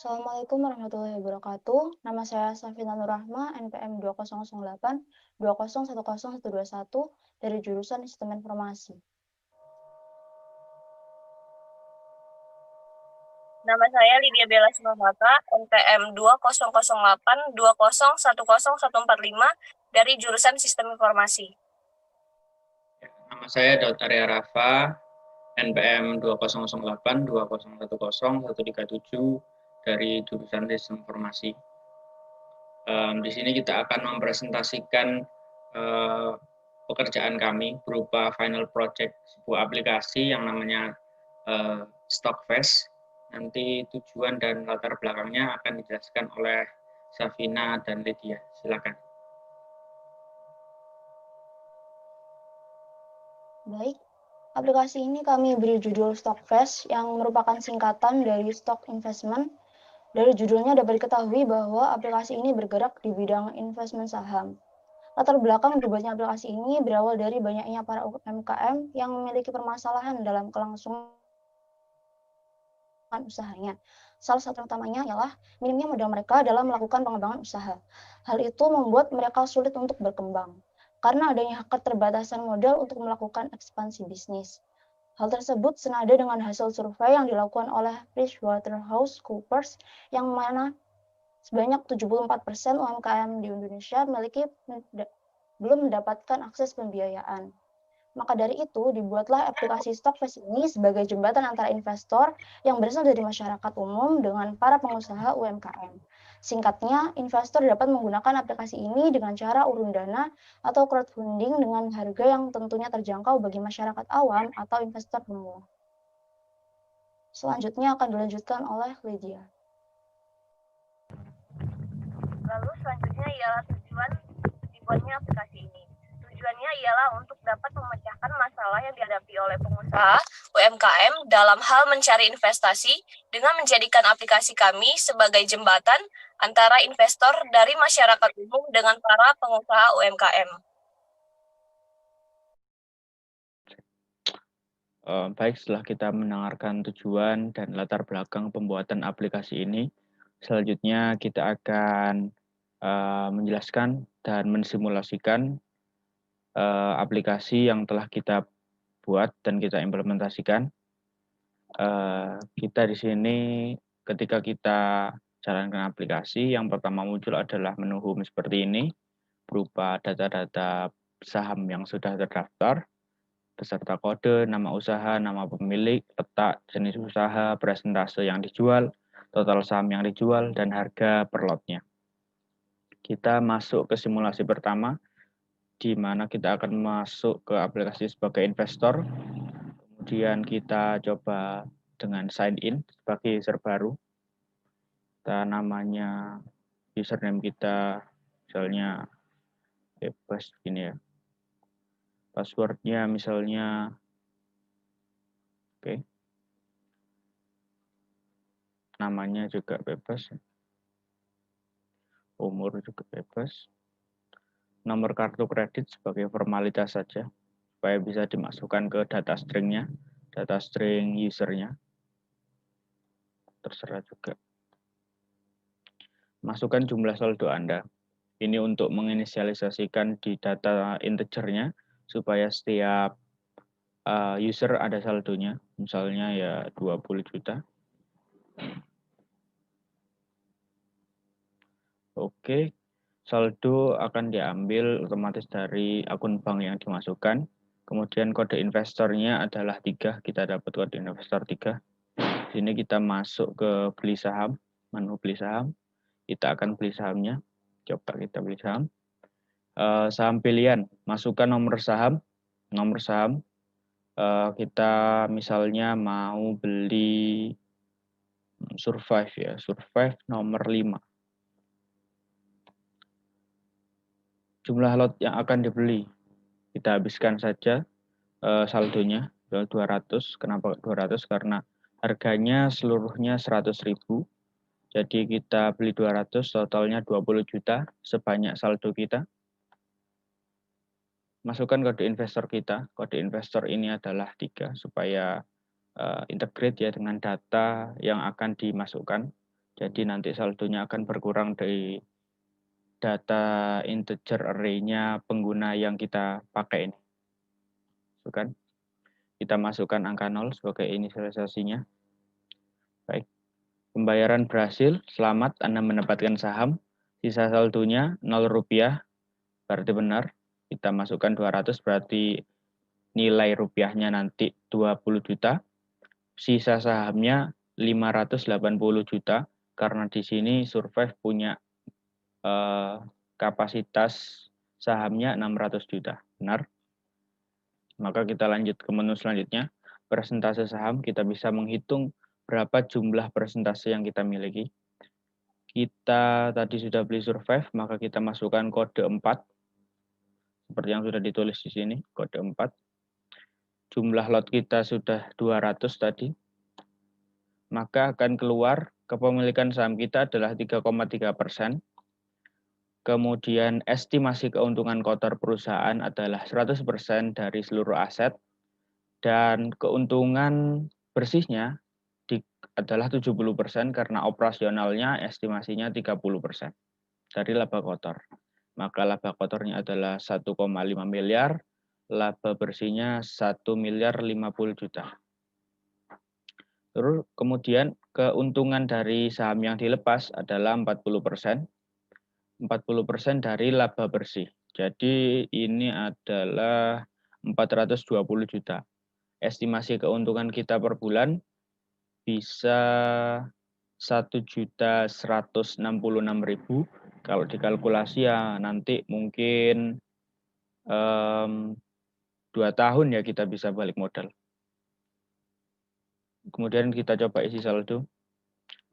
Assalamualaikum warahmatullahi wabarakatuh. Nama saya Safina Nurrahma, NPM 2008 2010121 dari jurusan Sistem Informasi. Nama saya Lydia Bella Simamata, NPM 2008 2010145 dari jurusan Sistem Informasi. Nama saya Daud Arya Rafa, NPM 2008 2010137 dari jurusan Sistem Informasi. Di sini kita akan mempresentasikan pekerjaan kami berupa final project sebuah aplikasi yang namanya Stockfest. Nanti tujuan dan latar belakangnya akan dijelaskan oleh Safina dan Lydia. Silakan. Baik, aplikasi ini kami beri judul Stockfest yang merupakan singkatan dari Stock Investment. Dari judulnya dapat diketahui bahwa aplikasi ini bergerak di bidang investment saham. Latar belakang dibuatnya aplikasi ini berawal dari banyaknya para UMKM yang memiliki permasalahan dalam kelangsungan usahanya. Salah satu utamanya ialah minimnya modal mereka dalam melakukan pengembangan usaha. Hal itu membuat mereka sulit untuk berkembang karena adanya keterbatasan modal untuk melakukan ekspansi bisnis. Hal tersebut senada dengan hasil survei yang dilakukan oleh PricewaterhouseCoopers yang mana sebanyak 74% UMKM di Indonesia belum mendapatkan akses pembiayaan. Maka dari itu, dibuatlah aplikasi Stockfest ini sebagai jembatan antara investor yang berasal dari masyarakat umum dengan para pengusaha UMKM. Singkatnya, investor dapat menggunakan aplikasi ini dengan cara urun dana atau crowdfunding dengan harga yang tentunya terjangkau bagi masyarakat awam atau investor pemula. Selanjutnya akan dilanjutkan oleh Lydia. Lalu selanjutnya ialah tujuan dibuatnya aplikasi ini. Tujuannya ialah untuk dapat memecahkan masalah yang dihadapi oleh pengusaha UMKM dalam hal mencari investasi dengan menjadikan aplikasi kami sebagai jembatan antara investor dari masyarakat umum dengan para pengusaha UMKM. Baik, setelah kita mendengarkan tujuan dan latar belakang pembuatan aplikasi ini, selanjutnya kita akan menjelaskan dan mensimulasikan aplikasi yang telah kita buat dan kita implementasikan. Kita di sini ketika kita jalankan aplikasi, yang pertama muncul adalah menu home seperti ini, berupa data-data saham yang sudah terdaftar, beserta kode, nama usaha, nama pemilik, letak, jenis usaha, persentase yang dijual, total saham yang dijual, dan harga per lotnya. Kita masuk ke simulasi pertama, di mana kita akan masuk ke aplikasi sebagai investor. Kemudian kita coba dengan sign in sebagai user baru. Kita namanya, username kita, misalnya bebas begini ya. Passwordnya misalnya, oke. Namanya juga bebas. Umur juga bebas. Nomor kartu kredit sebagai formalitas saja, supaya bisa dimasukkan ke data stringnya, data string usernya. Terserah juga. Masukkan jumlah saldo Anda. Ini untuk menginisialisasikan di data integernya, supaya setiap user ada saldonya. Misalnya ya 20 juta. Oke. Saldo akan diambil otomatis dari akun bank yang dimasukkan. Kemudian kode investornya adalah 3. Kita dapat kode investor 3. Sini kita masuk ke beli saham, menu beli saham. Kita akan beli sahamnya. Coba kita beli saham. Saham pilihan, masukkan nomor saham. Nomor saham kita misalnya mau beli Survive ya, Survive nomor 5. Jumlah lot yang akan dibeli, kita habiskan saja saldonya 200. Kenapa 200? Karena harganya seluruhnya 100.000. Jadi kita beli 200, totalnya 20 juta sebanyak saldo kita. Masukkan kode investor kita. Kode investor ini adalah 3 supaya integrate ya dengan data yang akan dimasukkan. Jadi nanti saldonya akan berkurang dari data integer array-nya pengguna yang kita pakai ini. Bukan? Kita masukkan angka 0 sebagai inisialisasinya. Baik. Pembayaran berhasil, selamat Anda mendapatkan saham. Sisa saldonya 0 rupiah, berarti benar. Kita masukkan 200, berarti nilai rupiahnya nanti 20 juta. Sisa sahamnya 580 juta, karena di sini Survive punya kapasitas sahamnya 600 juta. Benar? Maka kita lanjut ke menu selanjutnya. Persentase saham, kita bisa menghitung berapa jumlah persentase yang kita miliki. Kita tadi sudah beli Survive, maka kita masukkan kode 4. Seperti yang sudah ditulis di sini, kode 4. Jumlah lot kita sudah 200 tadi. Maka akan keluar kepemilikan saham kita adalah 3,3%. Kemudian estimasi keuntungan kotor perusahaan adalah 100% dari seluruh aset. Dan keuntungan bersihnya adalah 70% karena operasionalnya estimasinya 30% dari laba kotor. Maka laba kotornya adalah 1,5 miliar, laba bersihnya 1 miliar 50 juta. Terus kemudian keuntungan dari saham yang dilepas adalah 40%. 40% dari laba bersih. Jadi ini adalah 420 juta. Estimasi keuntungan kita per bulan bisa 1.166.000. Kalau dikalkulasi ya nanti mungkin 2 tahun ya kita bisa balik modal. Kemudian kita coba isi saldo.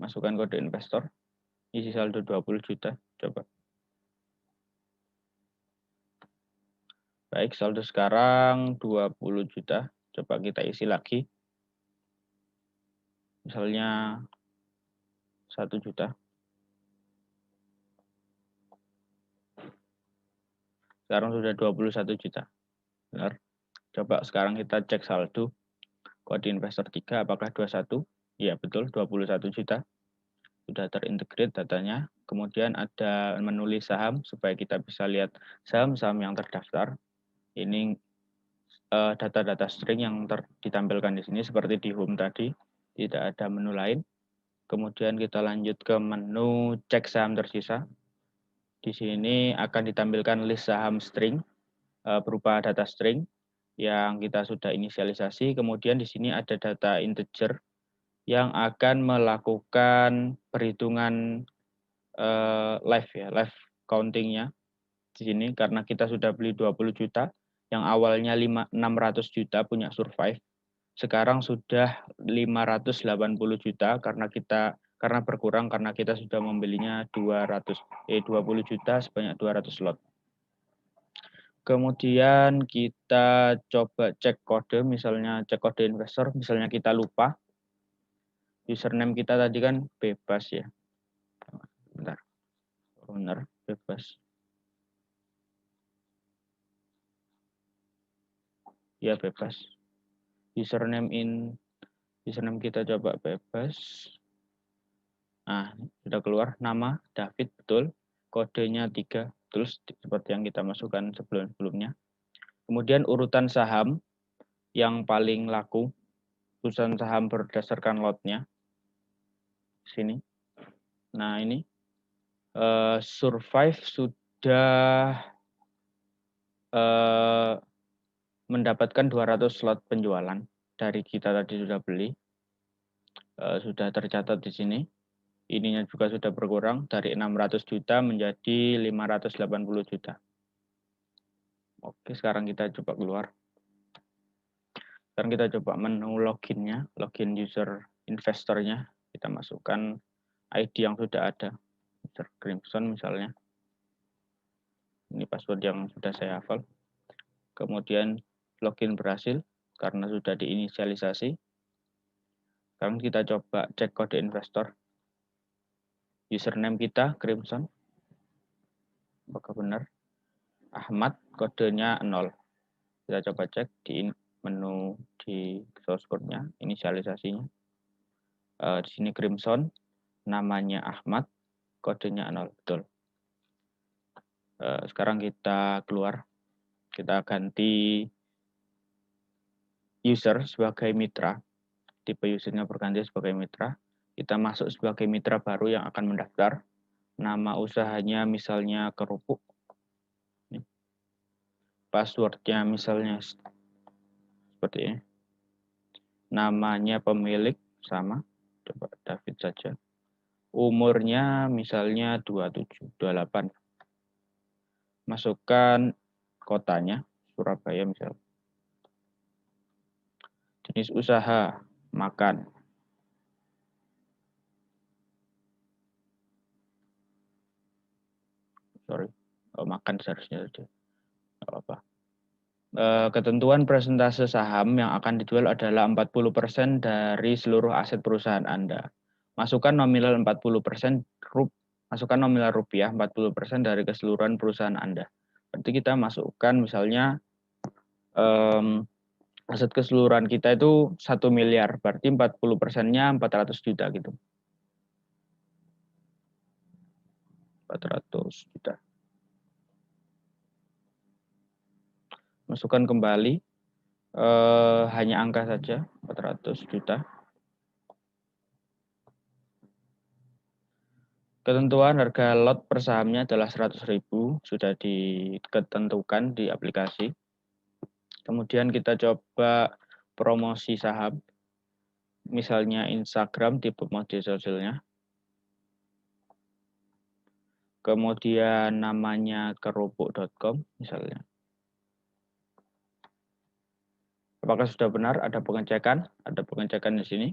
Masukkan kode investor. Isi saldo 20 juta. Coba. Baik, saldo sekarang 20 juta. Coba kita isi lagi. Misalnya 1 juta. Sekarang sudah 21 juta. Benar. Coba sekarang kita cek saldo. Kode investor 3 apakah 21? Iya, betul, 21 juta. Sudah terintegrate datanya. Kemudian ada menulis saham supaya kita bisa lihat saham-saham yang terdaftar. Ini data-data string yang ditampilkan di sini seperti di home tadi. Tidak ada menu lain. Kemudian kita lanjut ke menu cek saham tersisa. Di sini akan ditampilkan list saham string berupa data string yang kita sudah inisialisasi. Kemudian di sini ada data integer yang akan melakukan perhitungan live countingnya di sini karena kita sudah beli 20 juta yang awalnya 600 juta punya Survive, sekarang sudah 580 juta karena berkurang karena kita sudah membelinya 20 juta sebanyak 200 slot. Kemudian kita coba cek kode, misalnya cek kode investor, misalnya kita lupa. Username kita tadi kan bebas ya. Bentar. Benar, bebas. Ya, bebas. Username kita coba bebas. Nah, sudah keluar nama David, betul. Kodenya 3, terus seperti yang kita masukkan sebelumnya. Kemudian urutan saham yang paling laku, urutan saham berdasarkan lotnya. Sini. Nah, ini Survive sudah mendapatkan 200 slot penjualan dari kita tadi sudah beli. Sudah tercatat di sini. Ininya juga sudah berkurang dari 600 juta menjadi 580 juta. Oke, sekarang kita coba keluar. Sekarang kita coba menu loginnya, login user investornya. Kita masukkan ID yang sudah ada. Mr. Crimson misalnya. Ini password yang sudah saya hafal. Kemudian login berhasil karena sudah diinisialisasi. Sekarang kita coba cek kode investor. Username kita Crimson. Apakah benar? Ahmad, kodenya 0. Kita coba cek di menu di source code-nya, inisialisasinya. Di sini Crimson namanya Ahmad, kodenya 0, betul. Sekarang kita keluar, kita ganti user sebagai mitra, tipe usernya berganti sebagai mitra. Kita masuk sebagai mitra baru yang akan mendaftar. Nama usahanya misalnya kerupuk. Passwordnya misalnya seperti ini. Namanya pemilik sama, coba David saja. Umurnya misalnya 27, 28. Masukkan kotanya, Surabaya misalnya. Jenis usaha, makan. Makan seharusnya saja. Nggak apa-apa. Ketentuan persentase saham yang akan dijual adalah 40% dari seluruh aset perusahaan Anda. Masukkan nominal 40%, masukkan nominal rupiah 40% dari keseluruhan perusahaan Anda. Berarti kita masukkan misalnya aset keseluruhan kita itu 1 miliar, berarti 40%-nya 400 juta gitu. 400 juta. Masukkan kembali, hanya angka saja, 400 juta. Ketentuan harga lot per sahamnya adalah 100.000, sudah diketentukan di aplikasi. Kemudian kita coba promosi saham, misalnya Instagram, tipe media sosialnya. Kemudian namanya kerupuk.com misalnya. Apakah sudah benar? Ada pengecekan? Ada pengecekan di sini.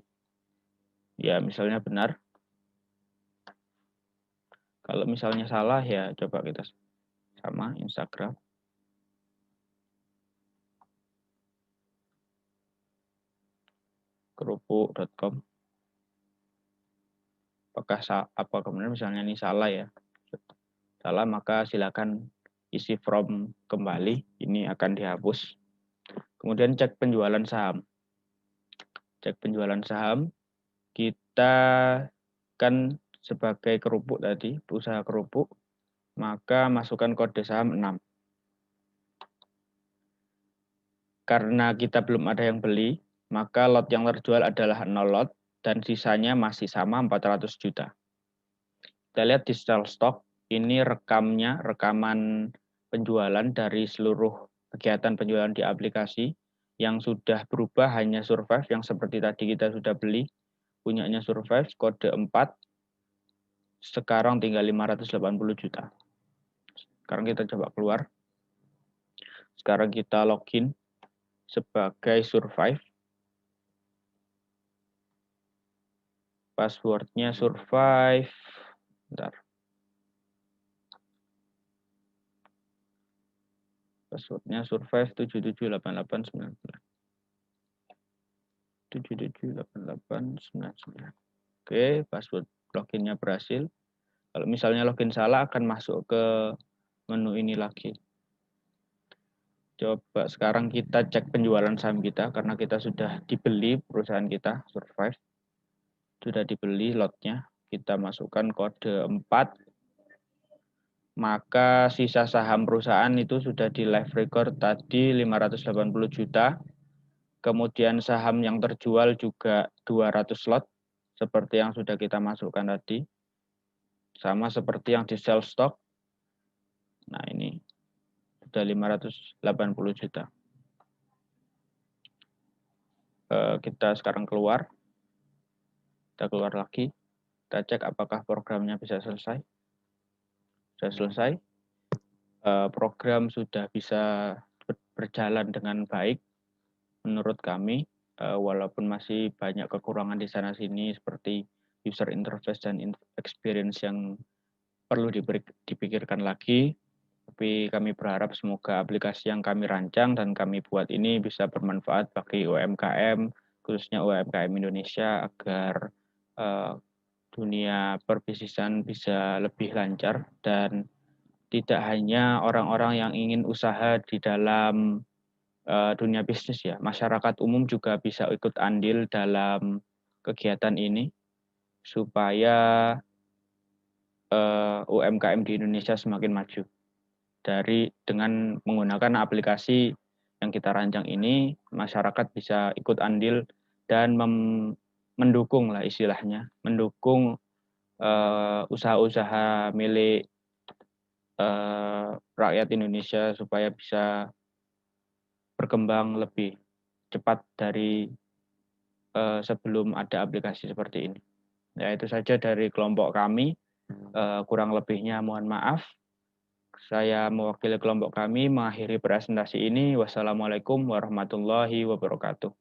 Ya, misalnya benar. Kalau misalnya salah, ya coba kita sama Instagram. Kerupuk.com. Apa kemudian misalnya ini salah ya? Salah, maka silakan isi form kembali. Ini akan dihapus. Kemudian cek penjualan saham. Cek penjualan saham. Kita kan sebagai kerupuk tadi, usaha kerupuk, maka masukkan kode saham 6. Karena kita belum ada yang beli, maka lot yang terjual adalah 0 lot dan sisanya masih sama 400 juta. Kita lihat di sell stock, ini rekaman penjualan dari seluruh kegiatan penjualan di aplikasi. Yang sudah berubah hanya Survive, yang seperti tadi kita sudah beli, punyanya Survive, kode 4, sekarang tinggal 580 juta. Sekarang kita coba keluar. Sekarang kita login sebagai Survive. Passwordnya Survive. Bentar. Passwordnya Survive 778899. 778899. Oke, password loginnya berhasil. Kalau misalnya login salah akan masuk ke menu ini lagi. Coba sekarang kita cek penjualan saham kita karena kita sudah dibeli perusahaan kita, Survive. Sudah dibeli lotnya. Kita masukkan kode 4. Maka sisa saham perusahaan itu sudah di live record tadi 580 juta. Kemudian saham yang terjual juga 200 lot seperti yang sudah kita masukkan tadi. Sama seperti yang di sell stock. Nah, ini sudah 580 juta. Kita sekarang keluar. Kita keluar lagi. Kita cek apakah programnya bisa selesai. Sudah selesai. Program sudah bisa berjalan dengan baik menurut kami, walaupun masih banyak kekurangan di sana sini seperti user interface dan experience yang perlu dipikirkan lagi. Tapi kami berharap semoga aplikasi yang kami rancang dan kami buat ini bisa bermanfaat bagi UMKM, khususnya UMKM Indonesia, agar dunia perbisnisan bisa lebih lancar dan tidak hanya orang-orang yang ingin usaha di dalam dunia bisnis ya, masyarakat umum juga bisa ikut andil dalam kegiatan ini. supaya UMKM di Indonesia semakin maju. Dengan menggunakan aplikasi yang kita rancang ini, masyarakat bisa ikut andil dan mendukung lah istilahnya, mendukung usaha-usaha milik rakyat Indonesia supaya bisa berkembang lebih cepat dari sebelum ada aplikasi seperti ini. Ya, itu saja dari kelompok kami. Kurang lebihnya mohon maaf. Saya mewakili kelompok kami mengakhiri presentasi ini. Wassalamualaikum warahmatullahi wabarakatuh.